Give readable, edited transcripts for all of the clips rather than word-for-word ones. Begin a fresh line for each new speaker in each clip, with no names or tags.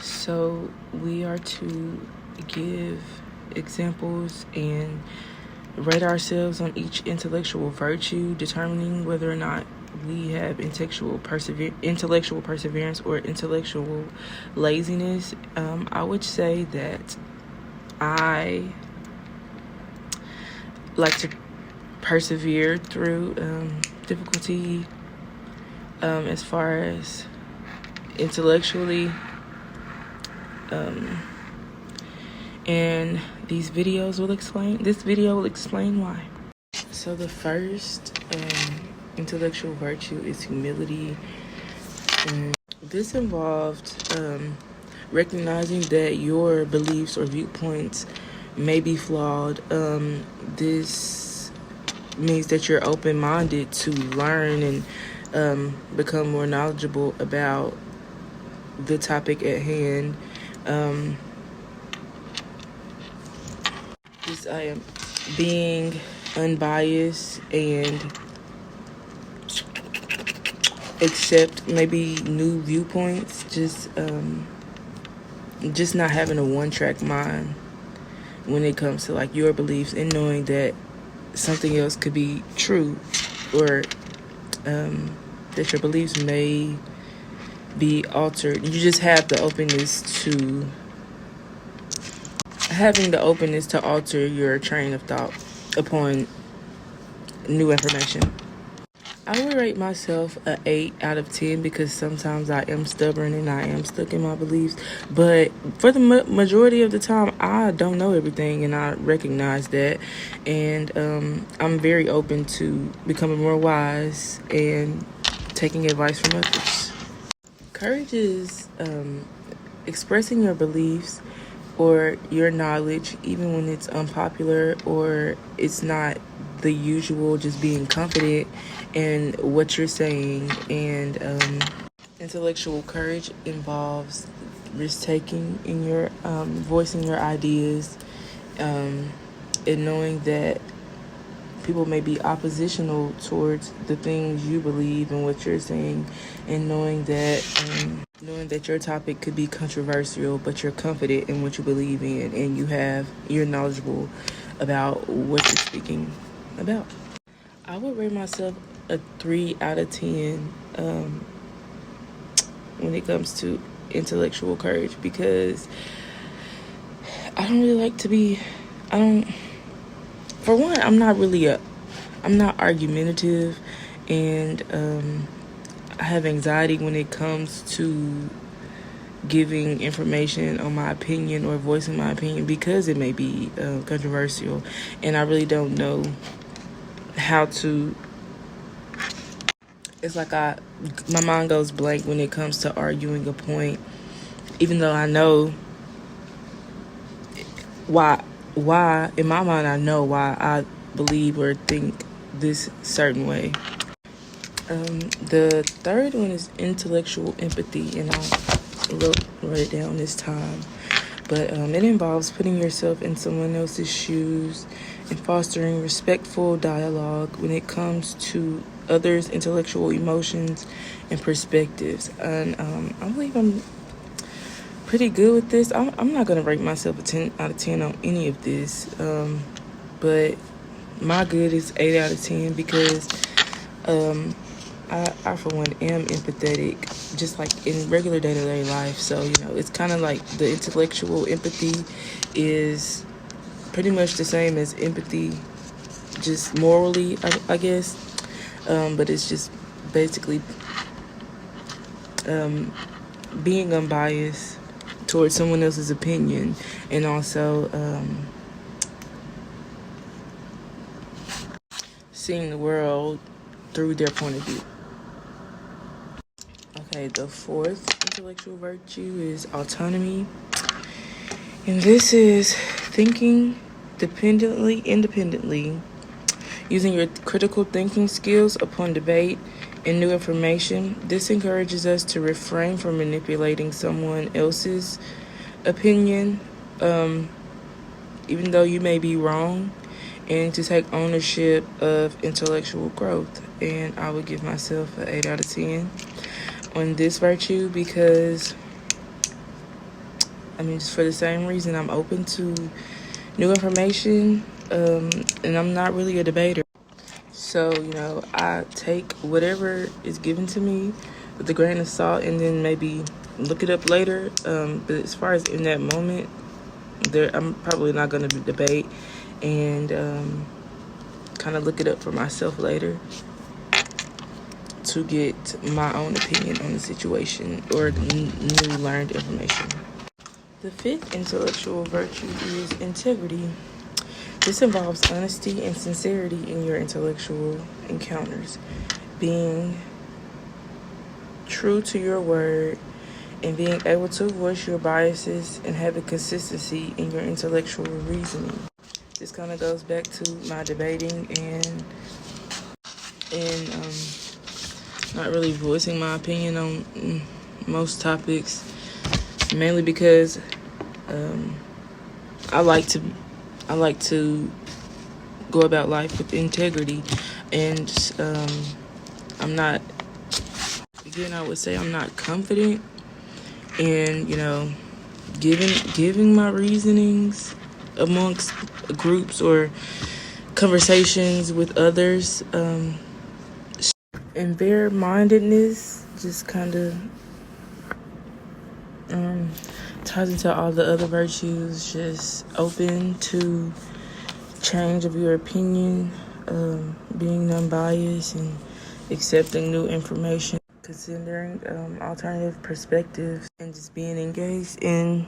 So we are to give examples and rate ourselves on each intellectual virtue, determining whether or not we have intellectual perseverance or intellectual laziness. I would say that I like to persevere through difficulty. As far as intellectually, and this video will explain why. So the first intellectual virtue is humility, and this involved recognizing that your beliefs or viewpoints may be flawed. This means that you're open-minded to learn and become more knowledgeable about the topic at hand. I am being unbiased and accept maybe new viewpoints. Just not having a one-track mind when it comes to like your beliefs, and knowing that something else could be true, or that your beliefs may be altered. You just have the openness to alter your train of thought upon new information. I would rate myself an 8 out of 10 because sometimes I am stubborn and I am stuck in my beliefs. But for the majority of the time, I don't know everything, and I recognize that. And I'm very open to becoming more wise and taking advice from others. Courage is expressing your beliefs or your knowledge, even when it's unpopular or it's not the usual, just being confident in what you're saying. And intellectual courage involves risk-taking in your voicing your ideas, and knowing that people may be oppositional towards the things you believe and what you're saying, and knowing that your topic could be controversial, but you're confident in what you believe in, and you're knowledgeable about what you're speaking about. I would rate myself a 3 out of 10 when it comes to intellectual courage, because I don't really like to be, for one, I'm not argumentative, and I have anxiety when it comes to giving information on my opinion or voicing my opinion, because it may be controversial, and I really don't know how to. It's like my mind goes blank when it comes to arguing a point, even though I know why in my mind I know why I believe or think this certain way. The third one is intellectual empathy, and I wrote it down this time. But it involves putting yourself in someone else's shoes and fostering respectful dialogue when it comes to others' intellectual emotions and perspectives. And I believe I'm pretty good with this. I'm not going to rate myself a 10 out of 10 on any of this. But my good is 8 out of 10 because I for one am empathetic, just like in regular day-to-day life. So, it's kind of like the intellectual empathy is pretty much the same as empathy, just morally, I guess. But it's just basically being unbiased towards someone else's opinion, and also seeing the world through their point of view. Okay, the fourth intellectual virtue is autonomy. And this is thinking independently, using your critical thinking skills upon debate and new information. This encourages us to refrain from manipulating someone else's opinion, even though you may be wrong, and to take ownership of intellectual growth. And I would give myself an 8 out of 10 on this virtue because I mean, just for the same reason, I'm open to new information, and I'm not really a debater. So, I take whatever is given to me with a grain of salt and then maybe look it up later. But as far as in that moment, I'm probably not going to debate and kind of look it up for myself later to get my own opinion on the situation or new learned information. The fifth intellectual virtue is integrity. This involves honesty and sincerity in your intellectual encounters, being true to your word, and being able to voice your biases and having consistency in your intellectual reasoning. This kind of goes back to my debating and not really voicing my opinion on most topics, mainly because I like to go about life with integrity, and I would say I'm not confident in, giving my reasonings amongst groups or conversations with others. And fair-mindedness just kind of ties into all the other virtues, just open to change of your opinion, being non-biased and accepting new information, considering alternative perspectives, and just being engaged in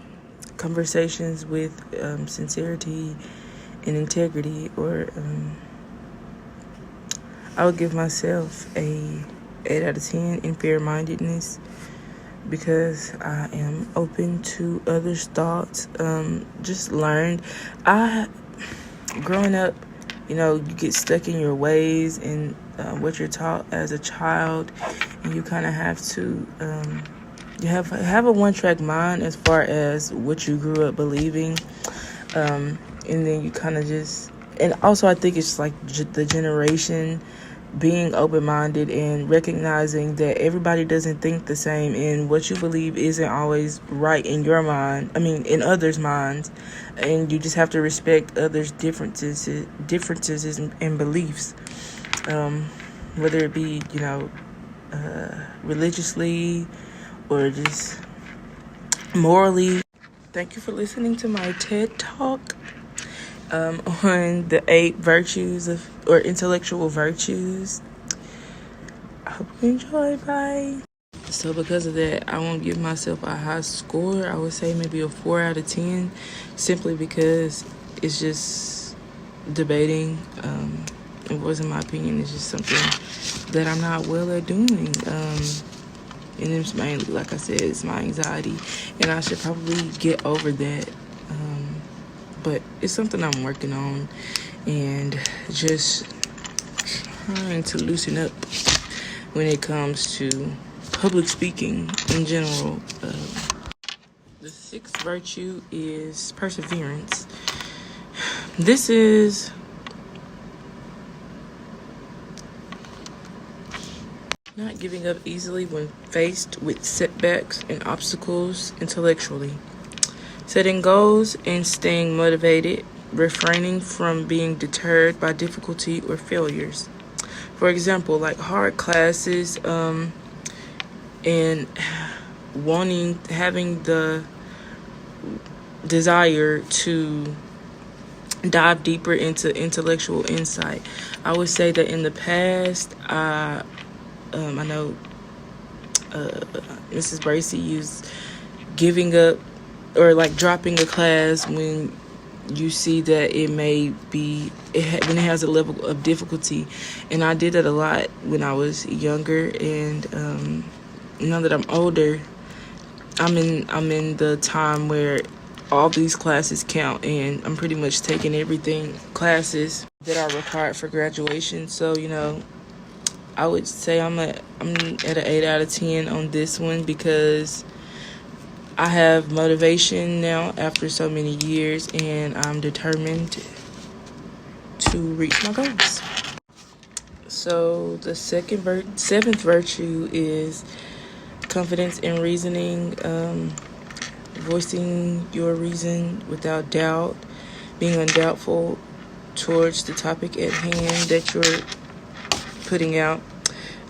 conversations with sincerity and integrity. Or I would give myself a 8 out of 10 in fair-mindedness, because I am open to others' thoughts. Just learned. Growing up, you get stuck in your ways and what you're taught as a child, and you kind of have to you have a one-track mind as far as what you grew up believing, and then you kind of just, and also I think it's like the generation being open-minded and recognizing that everybody doesn't think the same, and what you believe isn't always right in your mind, in others' minds, and you just have to respect others' differences and beliefs, whether it be religiously or just morally. Thank you for listening to my TED Talk on the 8 virtues or intellectual virtues. I hope you enjoy. Bye. So because of that, I won't give myself a high score. I would say maybe a 4 out of 10, simply because it's just debating. It wasn't my opinion. It's just something that I'm not well at doing. And it's mainly, like I said, it's my anxiety, and I should probably get over that. But it's something I'm working on, and just trying to loosen up when it comes to public speaking in general. The 6th virtue is perseverance. This is not giving up easily when faced with setbacks and obstacles intellectually. Setting goals and staying motivated, refraining from being deterred by difficulty or failures. For example, like hard classes, and having the desire to dive deeper into intellectual insight. I would say that in the past, I know Mrs. Bracy used giving up or like dropping a class when you see that when it has a level of difficulty, and I did that a lot when I was younger, and now that I'm older, I'm in the time where all these classes count, and I'm pretty much taking classes that are required for graduation. So I would say I'm at an 8 out of 10 on this one, because I have motivation now after so many years, and I'm determined to reach my goals. So the 7th virtue is confidence in reasoning. voicing your reason without doubt, being undoubtful towards the topic at hand that you're putting out,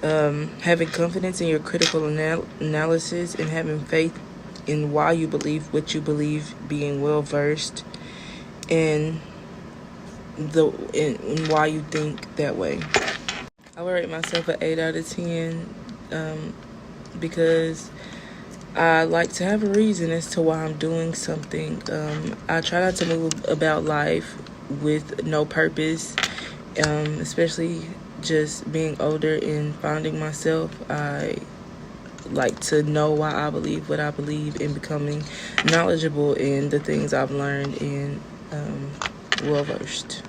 having confidence in your critical analysis, and having faith in why you believe what you believe, being well versed in why you think that way. I would rate myself an 8 out of 10 because I like to have a reason as to why I'm doing something. I try not to move about life with no purpose, especially just being older and finding myself. I like to know why I believe what I believe and becoming knowledgeable in the things I've learned and well versed.